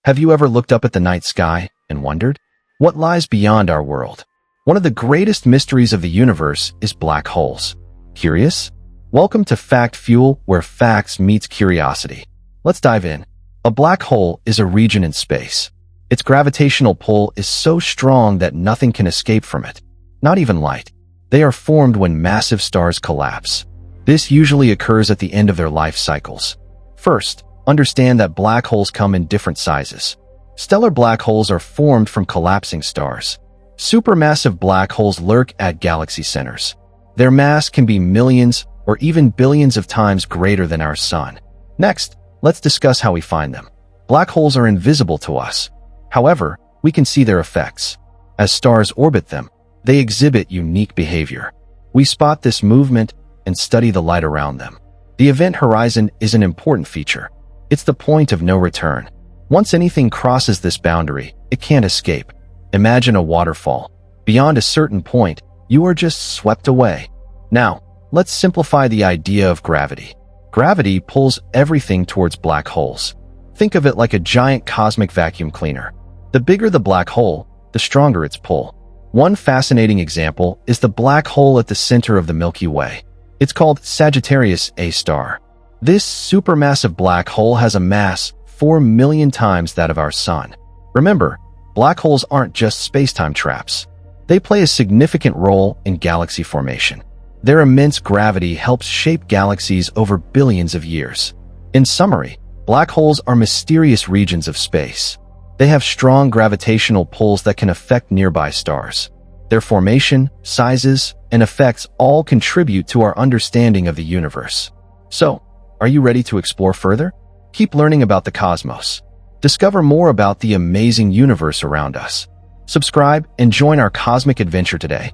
Have you ever looked up at the night sky and wondered what lies beyond our world? One of the greatest mysteries of the universe is black holes. Curious? Welcome to Fact Fuel, where facts meets curiosity. Let's dive in. A black hole is a region in space. Its gravitational pull is so strong that nothing can escape from it, not even light. They are formed when massive stars collapse. This usually occurs at the end of their life cycles. First, understand that black holes come in different sizes. Stellar black holes are formed from collapsing stars. Supermassive black holes lurk at galaxy centers. Their mass can be millions or even billions of times greater than our sun. Next, let's discuss how we find them. Black holes are invisible to us. However, we can see their effects. As stars orbit them, they exhibit unique behavior. We spot this movement and study the light around them. The event horizon is an important feature. It's the point of no return. Once anything crosses this boundary, it can't escape. Imagine a waterfall. Beyond a certain point, you are just swept away. Now, let's simplify the idea of gravity. Gravity pulls everything towards black holes. Think of it like a giant cosmic vacuum cleaner. The bigger the black hole, the stronger its pull. One fascinating example is the black hole at the center of the Milky Way. It's called Sagittarius A star. This supermassive black hole has a mass 4 million times that of our sun. Remember, black holes aren't just spacetime traps. They play a significant role in galaxy formation. Their immense gravity helps shape galaxies over billions of years. In summary, black holes are mysterious regions of space. They have strong gravitational pulls that can affect nearby stars. Their formation, sizes, and effects all contribute to our understanding of the universe. So, are you ready to explore further? Keep learning about the cosmos. Discover more about the amazing universe around us. Subscribe and join our cosmic adventure today.